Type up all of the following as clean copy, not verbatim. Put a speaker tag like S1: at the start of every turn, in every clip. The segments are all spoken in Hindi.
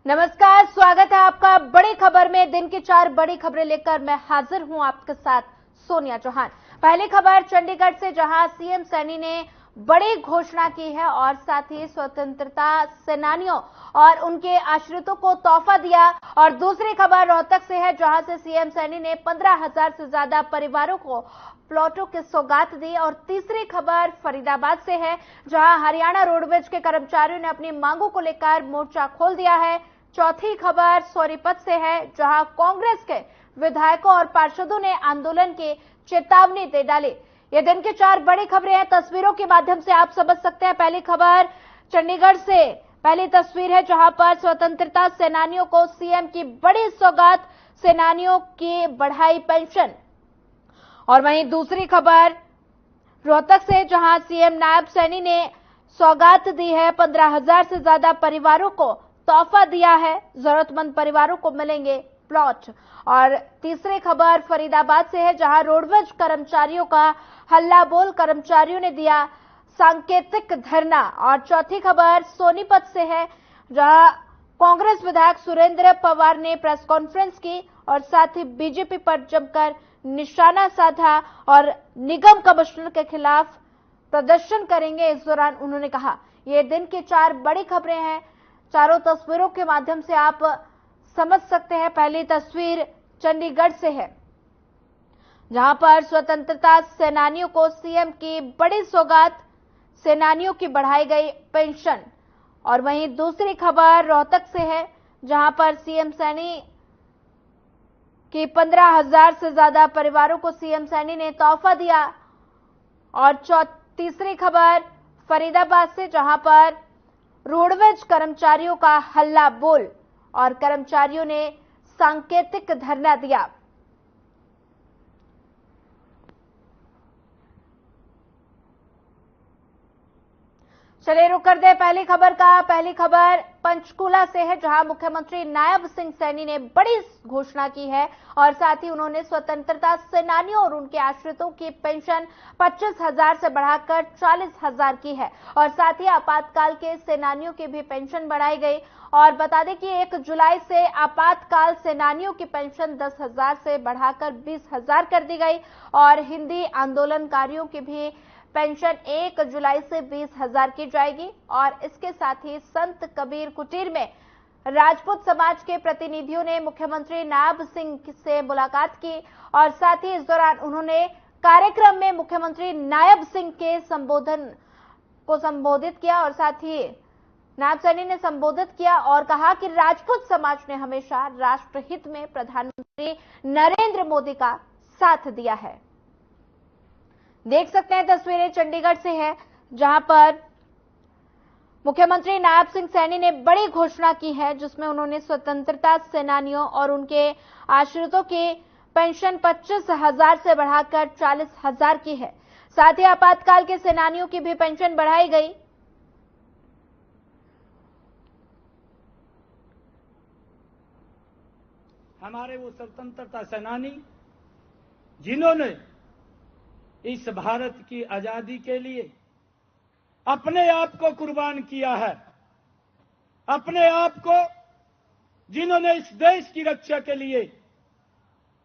S1: नमस्कार, स्वागत है आपका बड़ी खबर में। दिन की 4 बड़ी खबरें लेकर मैं हाजिर हूं आपके साथ सोनिया चौहान। पहली खबर चंडीगढ़ से, जहां सीएम सैनी ने बड़ी घोषणा की है और साथ ही स्वतंत्रता सेनानियों और उनके आश्रितों को तोहफा दिया। और दूसरी खबर रोहतक से है, जहां से सीएम सैनी ने 15,000 से ज्यादा परिवारों को प्लॉटों की सौगात दी। और तीसरी खबर फरीदाबाद से है, जहां हरियाणा रोडवेज के कर्मचारियों ने अपनी मांगों को लेकर मोर्चा खोल दिया है। चौथी खबर सोनीपत से है, जहां कांग्रेस के विधायकों और पार्षदों ने आंदोलन की चेतावनी दे डाली। ये दिन की 4 बड़ी खबरें हैं, तस्वीरों के माध्यम से आप समझ सकते हैं। पहली खबर चंडीगढ़ से, पहली तस्वीर है जहां पर स्वतंत्रता सेनानियों को सीएम की बड़ी सौगात, सेनानियों की बढ़ाई पेंशन। और वहीं दूसरी खबर रोहतक से, जहां सीएम नायब सैनी ने सौगात दी है, 15,000 से ज्यादा परिवारों को तोहफा दिया है, जरूरतमंद परिवारों को मिलेंगे प्लॉट। और तीसरी खबर फरीदाबाद से है, जहां रोडवेज कर्मचारियों का हल्ला बोल, कर्मचारियों ने दिया सांकेतिक धरना। और चौथी खबर सोनीपत से है, जहां कांग्रेस विधायक सुरेंद्र पवार ने प्रेस कॉन्फ्रेंस की और साथ ही बीजेपी पर जमकर निशाना साधा और निगम कमिश्नर के खिलाफ प्रदर्शन करेंगे। इस दौरान उन्होंने कहा, ये दिन की 4 बड़ी खबरें हैं, चारों तस्वीरों के माध्यम से आप समझ सकते हैं। पहली तस्वीर चंडीगढ़ से है, जहां पर स्वतंत्रता सेनानियों को सीएम की बड़ी सौगात, सेनानियों की बढ़ाई गई पेंशन। और वहीं दूसरी खबर रोहतक से है, जहां पर सीएम सैनी की 15,000 से ज्यादा परिवारों को सीएम सैनी ने तोहफा दिया। और तीसरी खबर फरीदाबाद से, जहां पर रोडवेज कर्मचारियों का हल्ला बोल और कर्मचारियों ने सांकेतिक धरना दिया। चलिए रुक कर दे पहली खबर का। पहली खबर पंचकूला से है, जहां मुख्यमंत्री नायब सिंह सैनी ने बड़ी घोषणा की है और साथ ही उन्होंने स्वतंत्रता सेनानियों और उनके आश्रितों की पेंशन 25,000 से बढ़ाकर 40,000 की है। और साथ ही आपातकाल के सेनानियों की भी पेंशन बढ़ाई गई। और बता दें कि 1 जुलाई से आपातकाल सेनानियों की पेंशन 10,000 से बढ़ाकर 20,000 कर दी गई। और हिंदी आंदोलनकारियों की भी पेंशन 1 जुलाई से 20,000 की जाएगी। और इसके साथ ही संत कबीर कुटीर में राजपूत समाज के प्रतिनिधियों ने मुख्यमंत्री नायब सिंह से मुलाकात की और साथ ही इस दौरान उन्होंने कार्यक्रम में मुख्यमंत्री नायब सिंह के संबोधित किया। और साथ ही नायब सैनी ने संबोधित किया और कहा कि राजपूत समाज ने हमेशा राष्ट्रहित में प्रधानमंत्री नरेंद्र मोदी का साथ दिया है। देख सकते हैं तस्वीरें चंडीगढ़ से है, जहां पर मुख्यमंत्री नायब सिंह सैनी ने बड़ी घोषणा की है, जिसमें उन्होंने स्वतंत्रता सेनानियों और उनके आश्रितों की पेंशन 25,000 से बढ़ाकर 40,000 की है। साथ ही आपातकाल के सेनानियों की भी पेंशन बढ़ाई गई।
S2: हमारे वो स्वतंत्रता सेनानी जिन्होंने इस भारत की आजादी के लिए अपने आप को कुर्बान किया है, अपने आप को जिन्होंने इस देश की रक्षा के लिए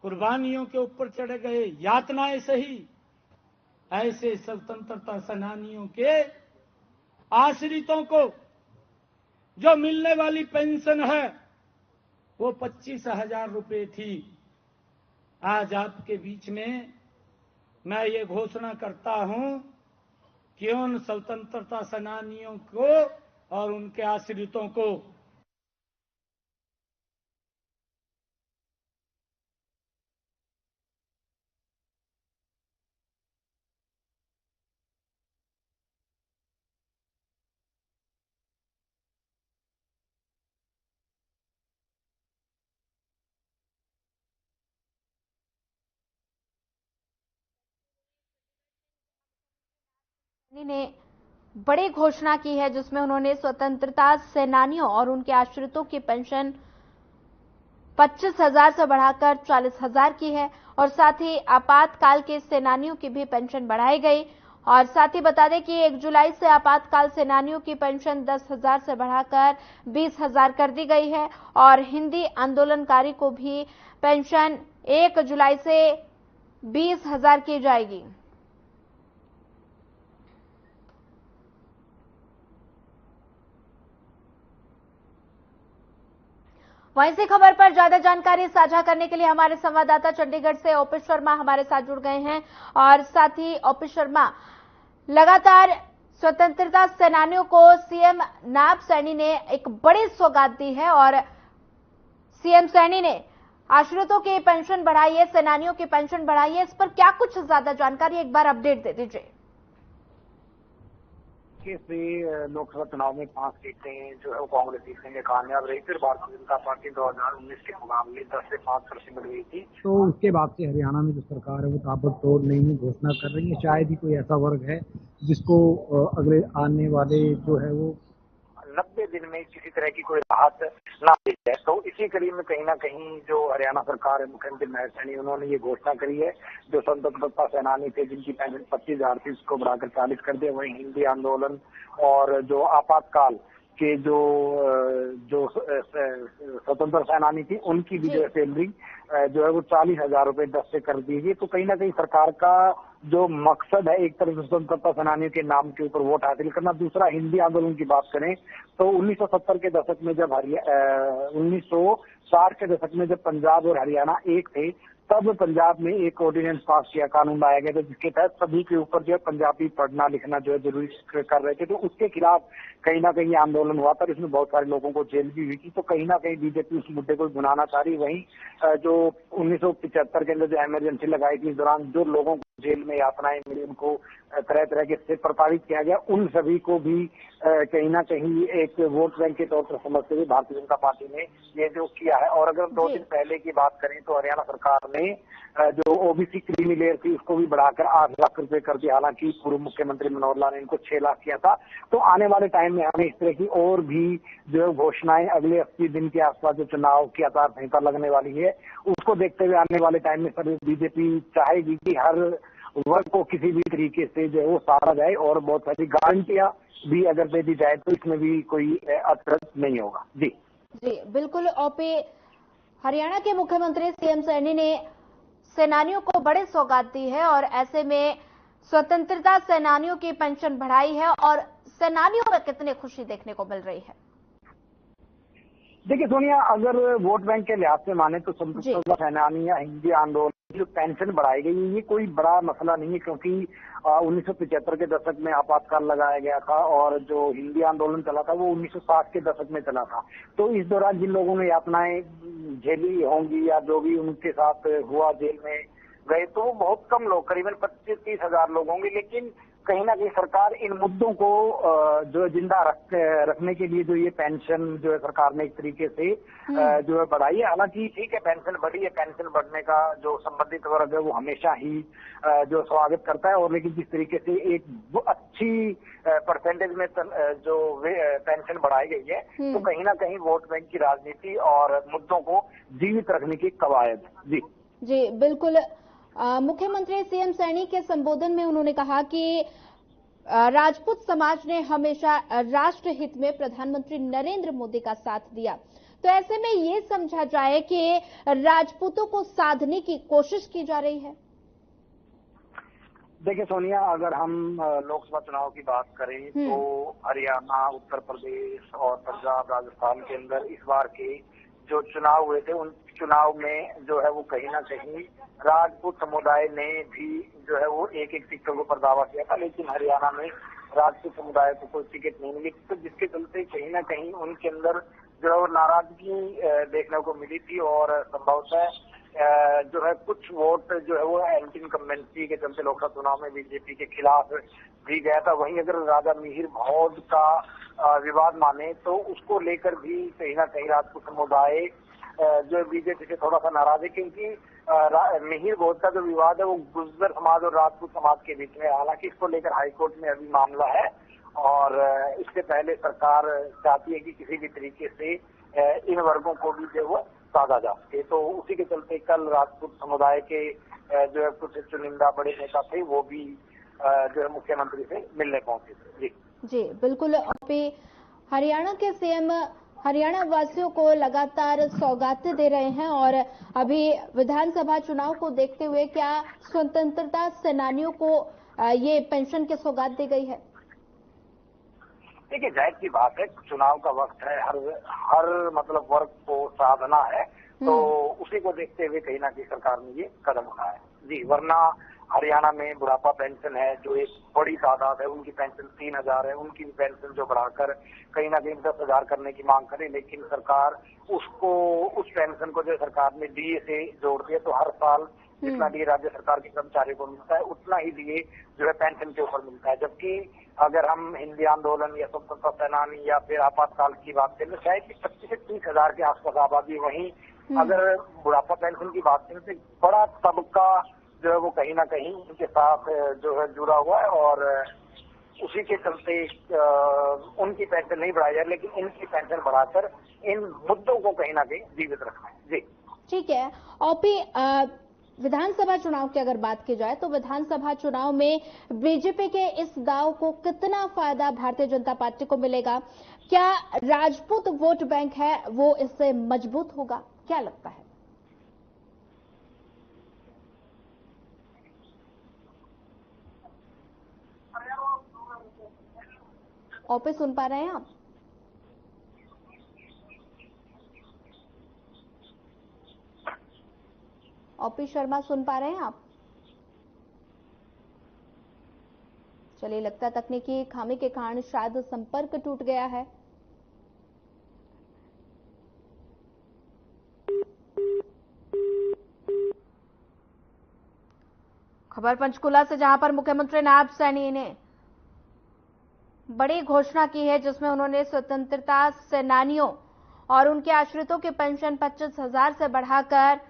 S2: कुर्बानियों के ऊपर चढ़े गए, यातनाएं सही, ऐसे स्वतंत्रता सेनानियों के आश्रितों को जो मिलने वाली पेंशन है वो 25,000 रुपए थी। आज आपके बीच में मैं ये घोषणा करता हूं कि उन स्वतंत्रता सेनानियों को और उनके आश्रितों को
S1: ने बड़ी घोषणा की है, जिसमें उन्होंने स्वतंत्रता सेनानियों और उनके आश्रितों की पेंशन 25,000 से बढ़ाकर 40,000 की है। और साथ ही आपातकाल के सेनानियों की भी पेंशन बढ़ाई गई। और साथ ही बता दें कि 1 जुलाई से आपातकाल सेनानियों की पेंशन 10,000 से बढ़ाकर 20,000 कर दी गई है और हिंदी आंदोलनकारी को भी पेंशन 1 जुलाई से 20,000 की जाएगी। वहीं इसी खबर पर ज्यादा जानकारी साझा करने के लिए हमारे संवाददाता चंडीगढ़ से ओपी शर्मा हमारे साथ जुड़ गए हैं और साथ ही ओपी शर्मा, लगातार स्वतंत्रता सेनानियों को सीएम नायब सैनी ने एक बड़ी सौगात दी है और सीएम सैनी ने आश्रितों की पेंशन बढ़ाई है, सेनानियों की पेंशन बढ़ाई है। इस पर क्या कुछ ज्यादा जानकारी, एक बार अपडेट दे दीजिए।
S3: से लोकसभा चुनाव में 5 सीटें जो है वो कांग्रेस जीतने में कामयाब रही। फिर भारतीय जनता पार्टी 2019 के मुकाबले 10 से 5% बढ़ गई थी।
S4: तो उसके बाद से हरियाणा में जो सरकार है वो ताबड़तोड़ नई घोषणा कर रही है। शायद ही कोई ऐसा वर्ग है जिसको अगले आने वाले जो है वो
S3: 90 दिन में किसी तरह की कोई राहत ना दी जाए। तो इसी कड़ी में कहीं ना कहीं जो हरियाणा सरकार है, मुख्यमंत्री नायब सैनी, उन्होंने ये घोषणा करी है जो स्वतंत्रता सेनानी थे जिनकी पेंशन 25,000 थी उसको बढ़ाकर 40 कर दिया। वहीं हिंदी आंदोलन और जो आपातकाल के जो स्वतंत्र सेनानी थी उनकी भी जो है सैलरी जो है वो 40,000 रुपए 10 से कर दी गई। तो कहीं ना कहीं सरकार का जो मकसद है, एक तरफ स्वतंत्रता सेनानियों के नाम के ऊपर वोट हासिल करना, दूसरा हिंदी आंदोलन की बात करें तो 1970 के दशक में जब 1960 के दशक में जब पंजाब और हरियाणा एक थे, तब पंजाब में एक ऑर्डिनेंस पास किया, कानून लाया गया था जिसके तहत सभी के ऊपर जो है पंजाबी पढ़ना लिखना जो है जरूरी कर रहे थे। तो उसके खिलाफ कहीं ना कहीं आंदोलन हुआ था, इसमें बहुत सारे लोगों को जेल भी हुई थी। तो कहीं ना कहीं बीजेपी उस मुद्दे को भुनाना चाह रही। वहीं जो 1975 के अंदर जो इमरजेंसी लगाई थी, इस दौरान जो लोगों को जेल में यातनाएं मिली, उनको तरह तरह के से प्रताड़ित किया गया, उन सभी को भी कहीं ना कहीं एक वोट बैंक के तौर पर समझते हुए भारतीय जनता पार्टी ने ये जो किया है। और अगर 2 दिन पहले की बात करें तो हरियाणा सरकार ने जो ओबीसी क्रीमी लेयर थी उसको भी बढ़ाकर 8 लाख रुपए कर दिया। हालांकि पूर्व मुख्यमंत्री मनोहर लाल ने इनको 6 लाख किया था। तो आने वाले टाइम में हमें इस तरह की और भी जो है घोषणाएं अगले 80 दिन के आसपास जो चुनाव की आचार संहिता लगने वाली है उसको देखते हुए आने वाले टाइम में सर बीजेपी चाहेगी कि हर वर्ग को किसी भी तरीके से जो है वो सहारा जाए और बहुत सारी गारंटियां भी अगर दे दी जाए तो इसमें भी कोई असर नहीं होगा। जी
S1: बिल्कुल ओपी, हरियाणा के मुख्यमंत्री सीएम सैनी ने सेनानियों को बड़ी सौगात दी है और ऐसे में स्वतंत्रता सेनानियों की पेंशन बढ़ाई है और सेनानियों में कितनी खुशी देखने को मिल रही है।
S3: देखिए सोनिया, अगर वोट बैंक के लिहाज से माने तो स्वतंत्रता सेनानी या हिंदी आंदोलन जो पेंशन बढ़ाई गई है ये कोई बड़ा मसला नहीं है, क्योंकि 1975 के दशक में आपातकाल लगाया गया था और जो हिंदी आंदोलन चला था वो 1960 के दशक में चला था। तो इस दौरान जिन लोगों ने यातनाएं झेली होंगी या जो भी उनके साथ हुआ, जेल में गए, तो बहुत कम लोग, करीबन 25-30 हजार लोग होंगे। लेकिन कहीं ना कहीं सरकार इन मुद्दों को जो जिंदा रखने के लिए जो ये पेंशन जो है सरकार ने एक तरीके से जो है बढ़ाई है। हालांकि ठीक है, पेंशन बढ़ी है, पेंशन बढ़ने का जो संबंधित वर्ग है वो हमेशा ही जो स्वागत करता है। और लेकिन जिस तरीके से एक अच्छी परसेंटेज में जो पेंशन बढ़ाई गई है तो कहीं ना कहीं वोट बैंक की राजनीति और मुद्दों को जीवित रखने की कवायद।
S1: जी बिल्कुल। मुख्यमंत्री सीएम सैनी के संबोधन में उन्होंने कहा कि राजपूत समाज ने हमेशा राष्ट्र हित में प्रधानमंत्री नरेंद्र मोदी का साथ दिया। तो ऐसे में ये समझा जाए कि राजपूतों को साधने की कोशिश की जा रही है।
S3: देखिए सोनिया, अगर हम लोकसभा चुनाव की बात करें तो हरियाणा, उत्तर प्रदेश और पंजाब, राजस्थान के अंदर इस बार के जो चुनाव हुए थे उन चुनाव में जो है वो कहीं ना कहीं राजपूत समुदाय ने भी जो है वो एक सीटों को पर दावा किया था। लेकिन हरियाणा में राजपूत समुदाय को कोई टिकट नहीं मिली, तो जिसके चलते कहीं ना कहीं उनके अंदर जो है वो नाराजगी देखने को मिली थी और संभवतः जो है कुछ वोट जो है वो एंटी इनकम्बेंसी के चलते लोकसभा चुनाव में बीजेपी के खिलाफ भी गया था। वहीं अगर राजा मिहिर भौज का विवाद माने तो उसको लेकर भी कहीं ना कहीं राजपूत समुदाय जो बीजेपी से थोड़ा सा नाराज है, क्योंकि मिहिर भौज का जो विवाद है वो गुर्जर समाज और राजपूत समाज के बीच में। हालांकि इसको लेकर हाईकोर्ट में अभी मामला है और इससे पहले सरकार चाहती है कि किसी भी तरीके से इन वर्गों को भी जो वो साधा जा सके। तो उसी के चलते कल राजपूत समुदाय के जो है कुछ चुनिंदा बड़े नेता थे वो भी जो है मुख्यमंत्री से मिलने पहुंचे थे।
S1: जी बिल्कुल। हरियाणा के सीएम हरियाणा वासियों को लगातार सौगातें दे रहे हैं और अभी विधानसभा चुनाव को देखते हुए क्या स्वतंत्रता सेनानियों को ये पेंशन की सौगात दी गई है?
S3: देखिए, जाहिर सी बात है, चुनाव का वक्त है, हर मतलब वर्ग को साधना है, तो उसी को देखते हुए कहीं ना कहीं सरकार ने ये कदम उठाया है। जी, वरना हरियाणा में बुढ़ापा पेंशन है जो एक बड़ी तादाद है, उनकी पेंशन 3000 है, उनकी पेंशन जो बढ़ाकर कहीं ना कहीं 10,000 करने की मांग करे, लेकिन सरकार उस पेंशन को जो सरकार ने डीए से जोड़ दिया, तो हर साल जितना डीए राज्य सरकार के कर्मचारियों को मिलता है उतना ही डीए जो है पेंशन के ऊपर मिलता है। जबकि अगर हम हिंदी आंदोलन या स्वतंत्रता सेनानी या फिर आपातकाल की बात करें तो शायद 25 से 30,000 के आसपास आबादी, वहीं अगर बुढ़ापा पेंशन की बात करें तो बड़ा तबका जो है वो कहीं ना कहीं उनके साथ जो है जुड़ा हुआ है और उसी के चलते उनकी पेंशन नहीं बढ़ाई जाए, लेकिन इनकी पेंशन बढ़ाकर इन मुद्दों को कहीं ना कहीं जीवित रखना है। जी
S1: ठीक है। ओपी, विधानसभा चुनाव की अगर बात की जाए तो विधानसभा चुनाव में बीजेपी के इस दांव को कितना फायदा भारतीय जनता पार्टी को मिलेगा? क्या राजपूत वोट बैंक है वो इससे मजबूत होगा? क्या लगता है? ओपी, सुन पा रहे हैं आप? ओपी शर्मा, सुन पा रहे हैं आप? चलिए, लगता है तकनीकी खामी के कारण शायद संपर्क टूट गया है। खबर पंचकुला से, जहां पर मुख्यमंत्री नायब सैनी ने बड़ी घोषणा की है, जिसमें उन्होंने स्वतंत्रता सेनानियों और उनके आश्रितों की पेंशन 25,000 से बढ़ाकर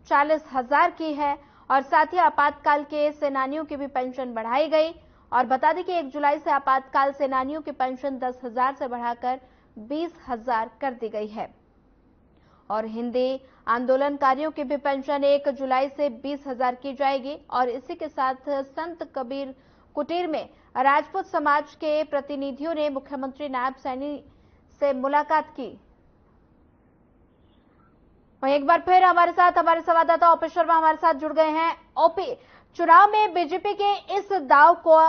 S1: 40,000 की है और साथ ही आपातकाल के सेनानियों की भी पेंशन बढ़ाई गई। और बता दें कि 1 जुलाई से आपातकाल सेनानियों की पेंशन 10,000 से बढ़ाकर 20,000 कर दी गई है और हिंदी आंदोलनकारियों की भी पेंशन 1 जुलाई से 20,000 की जाएगी। और इसी के साथ संत कबीर कुटीर में राजपूत समाज के प्रतिनिधियों ने मुख्यमंत्री नायब सैनी से मुलाकात की। वहीं एक बार फिर हमारे संवाददाता ओपी शर्मा हमारे साथ जुड़ गए हैं। ओपी, चुनाव में बीजेपी के इस दांव को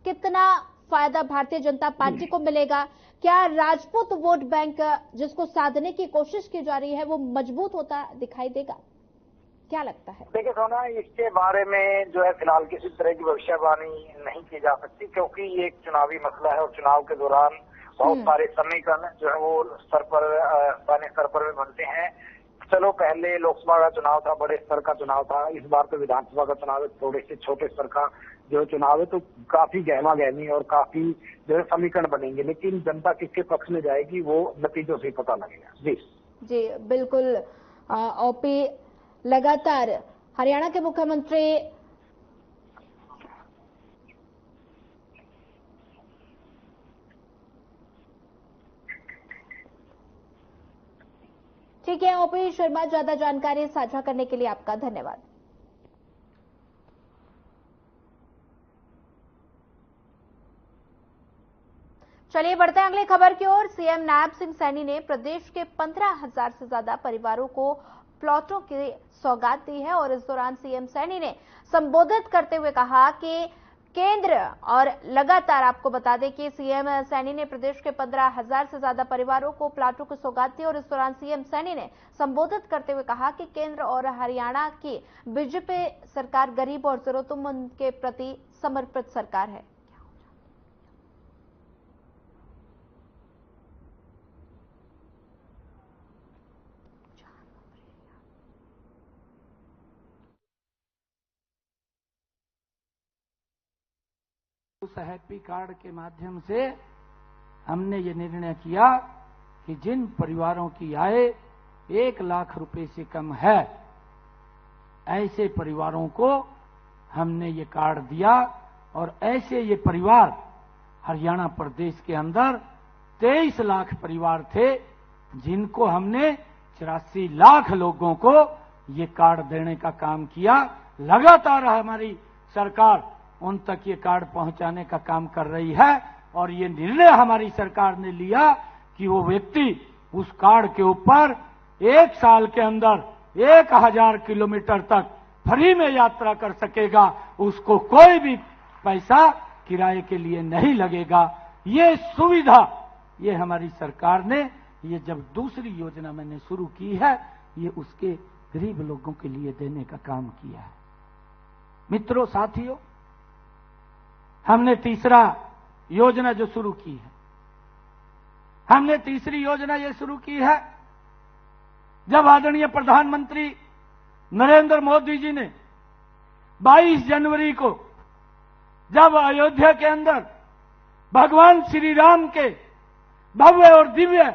S1: कितना फायदा भारतीय जनता पार्टी को मिलेगा? क्या राजपूत वोट बैंक जिसको साधने की कोशिश की जा रही है वो मजबूत होता दिखाई देगा? क्या लगता है?
S3: देखिए सोना, इसके बारे में जो है फिलहाल किसी तरह की भविष्यवाणी नहीं की जा सकती, क्योंकि ये एक चुनावी मसला है और चुनाव के दौरान बहुत सारे समीकरण जो है वो स्थानीय स्तर पर बनते हैं। चलो, पहले लोकसभा का चुनाव था, बड़े स्तर का चुनाव था, इस बार तो विधानसभा का चुनाव है, थोड़े से छोटे स्तर का जो चुनाव है, तो काफी गहमा गहमी और काफी जो है समीकरण बनेंगे, लेकिन जनता किसके पक्ष में जाएगी वो नतीजों से पता लगेगा। जी
S1: बिल्कुल। ओपी, लगातार हरियाणा के मुख्यमंत्री ठीक है। ओपी शर्मा, ज्यादा जानकारी साझा करने के लिए आपका धन्यवाद। चलिए बढ़ते हैं अगली खबर की ओर। सीएम नायब सिंह सैनी ने प्रदेश के 15,000 से ज्यादा परिवारों को प्लॉटों की सौगात दी है और इस दौरान सीएम सैनी ने संबोधित करते हुए कहा कि केंद्र और लगातार आपको बता दें कि सीएम सैनी ने प्रदेश के 15,000 से ज्यादा परिवारों को प्लाटों की सौगात दी और इस दौरान सीएम सैनी ने संबोधित करते हुए कहा कि केंद्र और हरियाणा की बीजेपी सरकार गरीब और जरूरतमंद के प्रति समर्पित सरकार है।
S2: उस हैप्पी कार्ड के माध्यम से हमने ये निर्णय किया कि जिन परिवारों की आय 1 लाख रुपए से कम है, ऐसे परिवारों को हमने ये कार्ड दिया और ऐसे ये परिवार हरियाणा प्रदेश के अंदर 23 लाख परिवार थे, जिनको हमने 84 लाख लोगों को ये कार्ड देने का काम किया। लगातार हमारी सरकार उन तक ये कार्ड पहुंचाने का काम कर रही है। और ये निर्णय हमारी सरकार ने लिया कि वो व्यक्ति उस कार्ड के ऊपर 1 साल के अंदर 1000 किलोमीटर तक फ्री में यात्रा कर सकेगा, उसको कोई भी पैसा किराए के लिए नहीं लगेगा। ये सुविधा ये हमारी सरकार ने, ये जब दूसरी योजना मैंने शुरू की है, ये उसके गरीब लोगों के लिए देने का काम किया है। मित्रों, साथियों, हमने तीसरा योजना जो शुरू की है, हमने तीसरी योजना ये शुरू की है जब आदरणीय प्रधानमंत्री नरेंद्र मोदी जी ने 22 जनवरी को जब अयोध्या के अंदर भगवान श्री राम के भव्य और दिव्य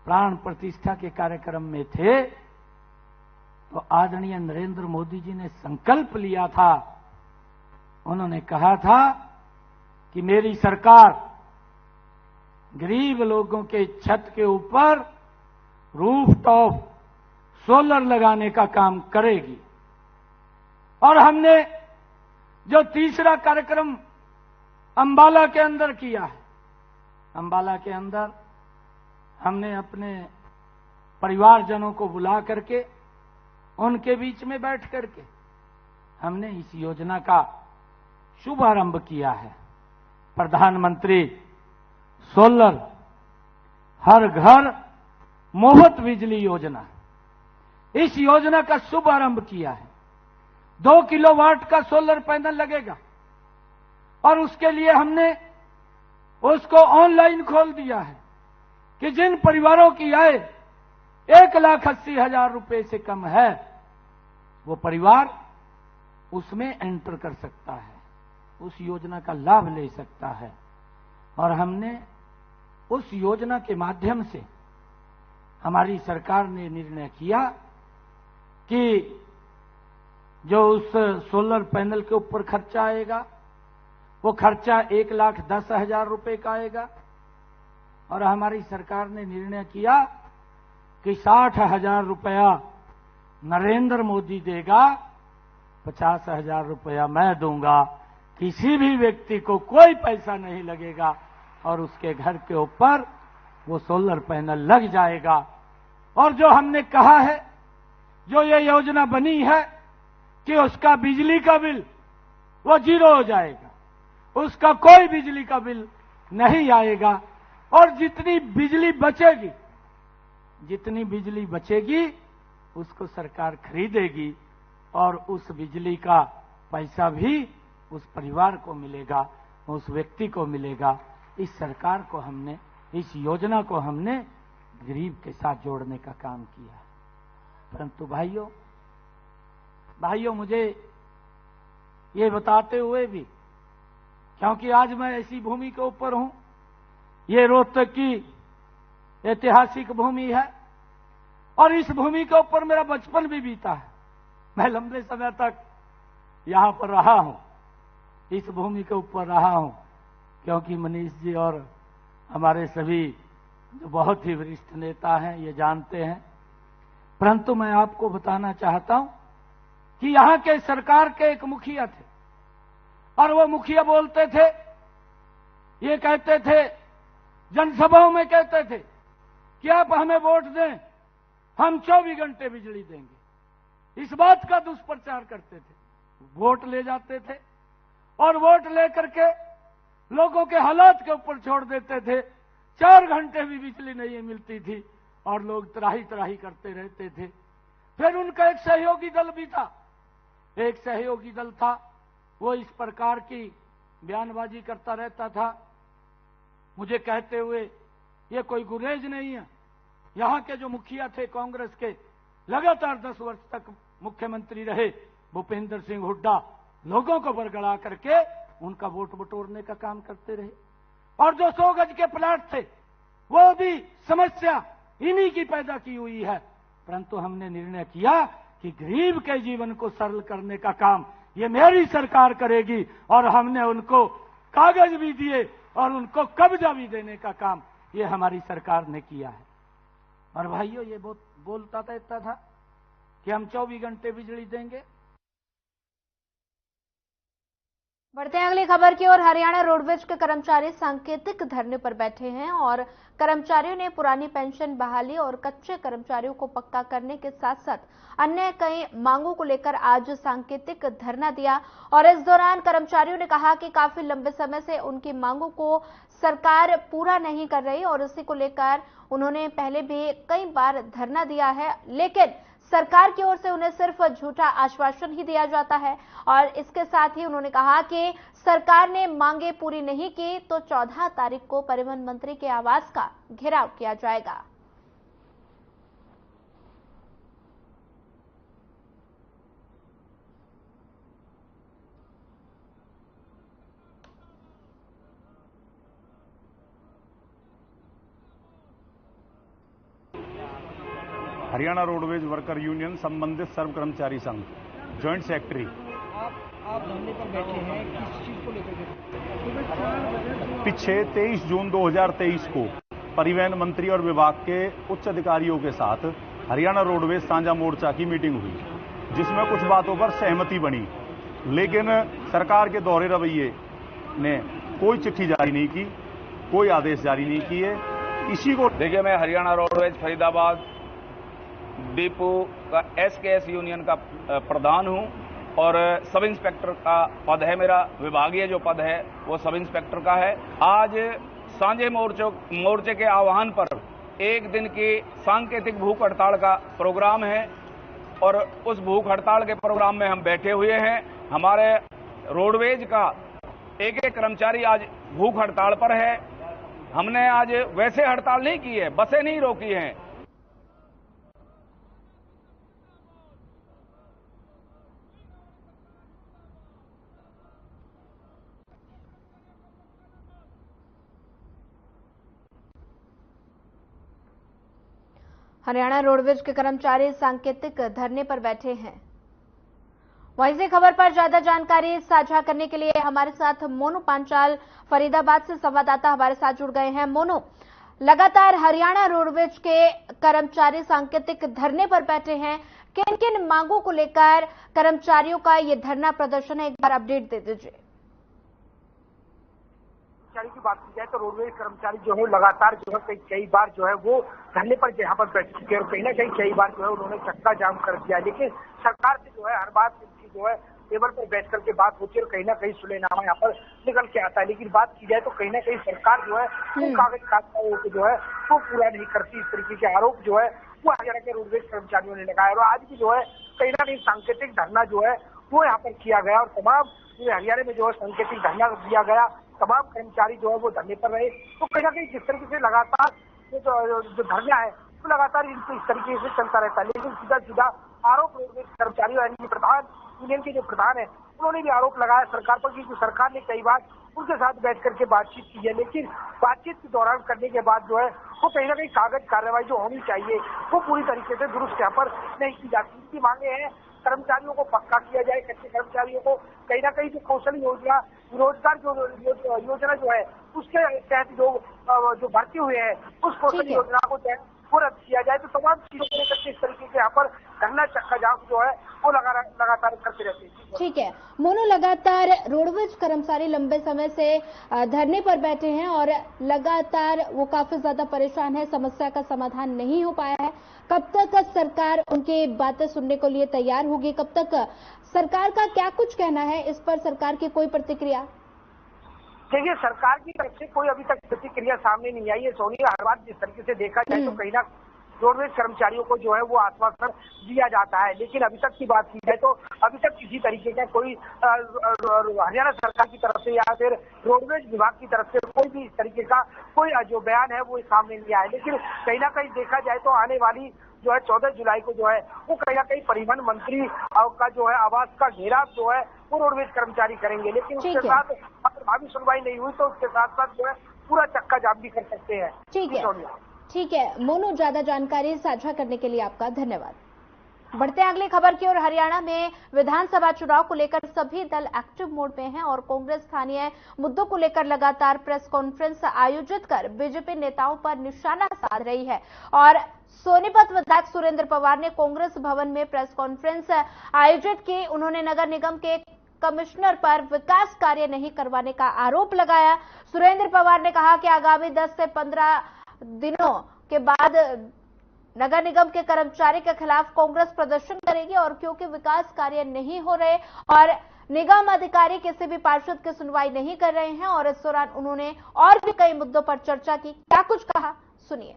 S2: प्राण प्रतिष्ठा के कार्यक्रम में थे, तो आदरणीय नरेंद्र मोदी जी ने संकल्प लिया था। उन्होंने कहा था कि मेरी सरकार गरीब लोगों के छत के ऊपर रूफटॉप सोलर लगाने का काम करेगी। और हमने जो तीसरा कार्यक्रम अंबाला के अंदर किया है, अंबाला के अंदर हमने अपने परिवारजनों को बुला करके उनके बीच में बैठ करके हमने इस योजना का शुभारंभ किया है। प्रधानमंत्री सोलर हर घर मुफ्त बिजली योजना, इस योजना का शुभारंभ किया है। 2 किलोवाट का सोलर पैनल लगेगा और उसके लिए हमने उसको ऑनलाइन खोल दिया है कि जिन परिवारों की आय 1,80,000 रुपए से कम है, वो परिवार उसमें एंटर कर सकता है, उस योजना का लाभ ले सकता है। और हमने उस योजना के माध्यम से हमारी सरकार ने निर्णय किया कि जो उस सोलर पैनल के ऊपर खर्चा आएगा, वो खर्चा 1,10,000 रुपए का आएगा। और हमारी सरकार ने निर्णय किया कि 60,000 रुपया नरेंद्र मोदी देगा, 50,000 रुपया मैं दूंगा। किसी भी व्यक्ति को कोई पैसा नहीं लगेगा और उसके घर के ऊपर वो सोलर पैनल लग जाएगा। और जो हमने कहा है, जो ये योजना बनी है कि उसका बिजली का बिल वो 0 हो जाएगा, उसका कोई बिजली का बिल नहीं आएगा। और जितनी बिजली बचेगी उसको सरकार खरीदेगी और उस बिजली का पैसा भी उस परिवार को मिलेगा, उस व्यक्ति को मिलेगा। इस सरकार को हमने, इस योजना को हमने गरीब के साथ जोड़ने का काम किया। परंतु भाइयों, मुझे ये बताते हुए भी, क्योंकि आज मैं ऐसी भूमि के ऊपर हूं, ये रोहतक की ऐतिहासिक भूमि है और इस भूमि के ऊपर मेरा बचपन भी बीता है। मैं लंबे समय तक यहां पर रहा हूं, इस भूमि के ऊपर रहा हूं, क्योंकि मनीष जी और हमारे सभी जो बहुत ही वरिष्ठ नेता हैं ये जानते हैं। परंतु मैं आपको बताना चाहता हूं कि यहां के सरकार के एक मुखिया थे और वो मुखिया बोलते थे, ये कहते थे, जनसभाओं में कहते थे कि आप हमें वोट दें, हम 24 घंटे बिजली देंगे। इस बात का दुष्प्रचार करते थे, वोट ले जाते थे और वोट लेकर के लोगों के हालात के ऊपर छोड़ देते थे। 4 घंटे भी बिजली नहीं मिलती थी और लोग त्राही त्राही करते रहते थे। फिर उनका एक सहयोगी दल भी था, एक सहयोगी दल था, वो इस प्रकार की बयानबाजी करता रहता था, मुझे कहते हुए ये कोई गुरेज नहीं है। यहां के जो मुखिया थे कांग्रेस के, लगातार 10 वर्ष तक मुख्यमंत्री रहे भूपेंद्र सिंह हुड्डा, लोगों को बरगला करके उनका वोट बटोरने का काम करते रहे। और जो 100 गज के प्लाट थे वो भी समस्या इन्हीं की पैदा की हुई है। परंतु हमने निर्णय किया कि गरीब के जीवन को सरल करने का काम ये मेरी सरकार करेगी और हमने उनको कागज भी दिए और उनको कब्जा भी देने का काम ये हमारी सरकार ने किया है। और भाइयों, ये बोलता था कि हम 24 घंटे बिजली देंगे,
S1: बढ़ते हैं अगली खबर की ओर। हरियाणा रोडवेज के कर्मचारी सांकेतिक धरने पर बैठे हैं और कर्मचारियों ने पुरानी पेंशन बहाली और कच्चे कर्मचारियों को पक्का करने के साथ साथ अन्य कई मांगों को लेकर आज सांकेतिक धरना दिया। और इस दौरान कर्मचारियों ने कहा कि काफी लंबे समय से उनकी मांगों को सरकार पूरा नहीं कर रही और इसी को लेकर उन्होंने पहले भी कई बार धरना दिया है, लेकिन सरकार की ओर से उन्हें सिर्फ झूठा आश्वासन ही दिया जाता है। और इसके साथ ही उन्होंने कहा कि सरकार ने मांगे पूरी नहीं की तो 14 तारीख को परिवहन मंत्री के आवास का घेराव किया जाएगा।
S5: हरियाणा रोडवेज वर्कर यूनियन संबंधित सर्व कर्मचारी संघ जॉइंट सेक्रेटरी।
S6: आप धरने पर बैठे हैं, किस चीज को लेकर?
S5: पीछे 23 जून 2023 को परिवहन मंत्री और विभाग के उच्च अधिकारियों के साथ हरियाणा रोडवेज साझा मोर्चा की मीटिंग हुई, जिसमें कुछ बातों पर सहमति बनी, लेकिन सरकार के दोहरे रवैये ने कोई चिट्ठी जारी नहीं की, कोई आदेश जारी नहीं किए। इसी को
S7: देखिए, मैं हरियाणा रोडवेज फरीदाबाद डिपो का SKS यूनियन का प्रधान हूं और सब इंस्पेक्टर का पद है मेरा। विभागीय जो पद है वो सब इंस्पेक्टर का है। आज साझे मोर्चे के आह्वान पर एक दिन की सांकेतिक भूख हड़ताल का प्रोग्राम है और उस भूख हड़ताल के प्रोग्राम में हम बैठे हुए हैं। हमारे रोडवेज का एक एक कर्मचारी आज भूख हड़ताल पर है। हमने आज वैसे हड़ताल नहीं की है, बसें नहीं रोकी हैं।
S1: हरियाणा रोडवेज के कर्मचारी सांकेतिक धरने पर बैठे हैं। वहीं से खबर पर ज्यादा जानकारी साझा करने के लिए हमारे साथ मोनू पांचाल फरीदाबाद से संवाददाता हमारे साथ जुड़ गए हैं। मोनू, लगातार हरियाणा रोडवेज के कर्मचारी सांकेतिक धरने पर बैठे हैं, किन किन मांगों को लेकर कर्मचारियों का ये धरना प्रदर्शन है, एक बार अपडेट दे दीजिए।
S3: कर्मचारी की बात की जाए तो रोडवेज कर्मचारी जो है लगातार जो है कई बार जो है वो धरने पर यहाँ पर बैठ चुके हैं और कहीं ना कई बार जो है उन्होंने चक्का जाम कर दिया, लेकिन सरकार से जो है हर बात की जो है टेबल पर बैठ करके बात होती है और कहीं ना कहीं सुलेनामा यहाँ पर निकल के आता है। लेकिन बात की जाए तो कहीं ना कहीं सरकार जो है वो कागज कागजातों को जो है वो पूरा नहीं करती। इस तरीके के आरोप जो है वो हरियाणा के रोडवेज कर्मचारियों ने लगाया और आज भी जो है कहीं ना कहीं सांकेतिक धरना जो है वो यहाँ पर किया गया और तमाम हरियाणा में जो है सांकेतिक धरना दिया गया। तमाम कर्मचारी जो है वो धरने पर रहे। तो कहीं ना कहीं जिस तरीके से लगातार जो धरना है वो लगातार इस तरीके से चलता रहता है, लेकिन सीधा सीधा आरोप रोडवेज कर्मचारियों यानी प्रधान यूनियन के जो प्रधान है उन्होंने भी आरोप लगाया सरकार पर कि सरकार ने कई बार उनके साथ बैठ करके बातचीत की है, लेकिन बातचीत के दौरान करने के बाद जो है वो कहीं ना कहीं कागज कार्रवाई जो होनी चाहिए वो पूरी तरीके से दुरुस्त यहाँ पर नहीं की जाती। इनकी मांगे हैं कर्मचारियों को पक्का किया जाए, कच्चे कर्मचारियों को कहीं ना कहीं जो कौशल योजना रोजगार जो योजना जो है उसके तहत जो भर्ती हुए हैं उस कौशल योजना को वो रद्द किया जाए। तो तमाम चीजों को लेकर इस तरीके से यहाँ पर धरना चक्का जाम जो है वो लगातार करते रहते हैं।
S1: ठीक है मोनू, लगातार रोडवेज कर्मचारी लंबे समय से धरने पर बैठे हैं और लगातार वो काफी ज्यादा परेशान है, समस्या का समाधान नहीं हो पाया है। कब तक सरकार उनकी बातें सुनने को लिए तैयार होगी? कब तक सरकार का क्या कुछ कहना है इस पर? सरकार की कोई प्रतिक्रिया?
S3: देखिए, सरकार की तरफ से कोई अभी तक प्रतिक्रिया सामने नहीं आई है। सोनिया, हर बार जिस तरीके से देखा जाए तो कहीं ना रोडवेज कर्मचारियों को जो है वो आश्वासन दिया जाता है, लेकिन अभी तक की बात की जाए तो अभी तक किसी तरीके का कोई हरियाणा सरकार की तरफ से या फिर रोडवेज विभाग की तरफ से कोई भी इस तरीके का कोई जो बयान है वो सामने नहीं आया है। लेकिन कहीं ना कहीं देखा जाए तो आने वाली जो है 14 जुलाई को जो है वो कहीं ना कहीं परिवहन मंत्री का जो है आवास का घेराव जो है वो रोडवेज कर्मचारी करेंगे, लेकिन उसके साथ अगर भावी सुनवाई नहीं हुई तो उसके साथ साथ जो है पूरा चक्का जाम भी कर सकते हैं।
S1: ठीक है मोनू, ज्यादा जानकारी साझा करने के लिए आपका धन्यवाद। बढ़ते हैं अगली खबर की ओर। हरियाणा में विधानसभा चुनाव को लेकर सभी दल एक्टिव मोड में हैं और कांग्रेस स्थानीय मुद्दों को लेकर लगातार प्रेस कॉन्फ्रेंस आयोजित कर बीजेपी नेताओं पर निशाना साध रही है। और सोनीपत विधायक सुरेंद्र पवार ने कांग्रेस भवन में प्रेस कॉन्फ्रेंस आयोजित की। उन्होंने नगर निगम के कमिश्नर पर विकास कार्य नहीं करवाने का आरोप लगाया। सुरेंद्र पवार ने कहा कि आगामी 10 से 15 दिनों के बाद नगर निगम के कर्मचारी के खिलाफ कांग्रेस प्रदर्शन करेगी, और क्योंकि विकास कार्य नहीं हो रहे और निगम अधिकारी किसी भी पार्षद की सुनवाई नहीं कर रहे हैं, और इस दौरान उन्होंने और भी कई मुद्दों पर चर्चा की। क्या कुछ कहा, सुनिए।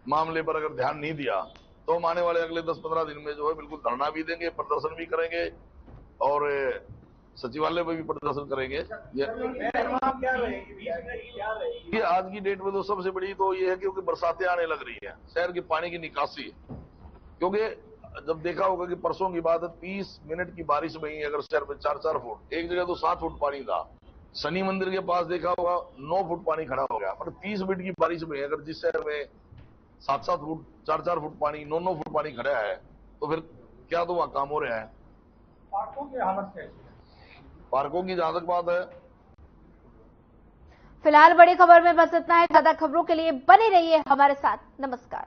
S8: मामले पर अगर ध्यान नहीं दिया तो हम आने वाले अगले 10-15 दिन में जो है बिल्कुल धरना भी देंगे, प्रदर्शन भी करेंगे और सचिवालय में भी प्रदर्शन करेंगे। ये आज की डेट में तो सबसे बड़ी तो ये है क्योंकि बरसातें आने लग रही हैं, शहर के पानी की निकासी है। क्योंकि जब देखा होगा कि परसों की बात है, 30 मिनट की बारिश में ही अगर शहर में 4-4 फुट, एक जगह तो 7 फुट पानी था। शनि मंदिर के पास देखा होगा 9 फुट पानी खड़ा हो गया। पर 30 मिनट की बारिश में अगर जिस शहर में 7-7 फुट, 4-4 फुट पानी, 9-9 फुट पानी खड़ा है, तो फिर क्या तो वहां काम हो रहा है।
S6: पार्कों की हालत कैसी है?
S8: पार्कों की जहां तक बात है,
S1: फिलहाल बड़ी खबर में बस इतना है। ज्यादा खबरों के लिए बने रहिए हमारे साथ। नमस्कार।